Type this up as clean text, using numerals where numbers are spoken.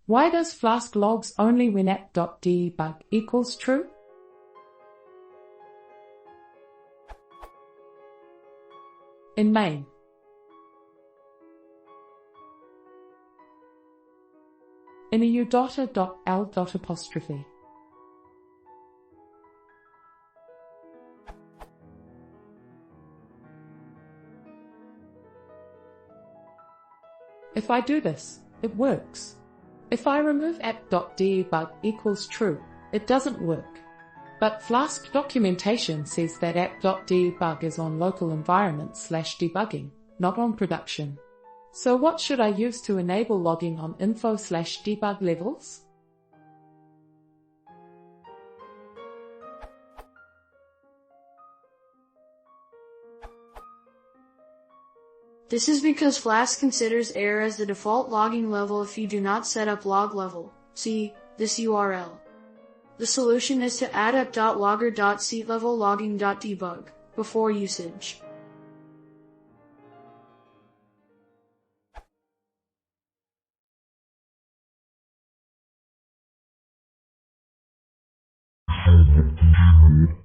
Why does Flask logs only when app.debug equals true? In main. In a u.l.apostrophe. If I do this, it works. If I remove app.debug equals true, it doesn't work. But Flask documentation says that app.debug is on local environment/debugging, not on production. So what should I use to enable logging on info/debug levels? This is because Flask considers error as the default logging level if you do not set up log level. See this URL. The solution is to add app.logger.seatLevelLogging.debug before usage. App.debug.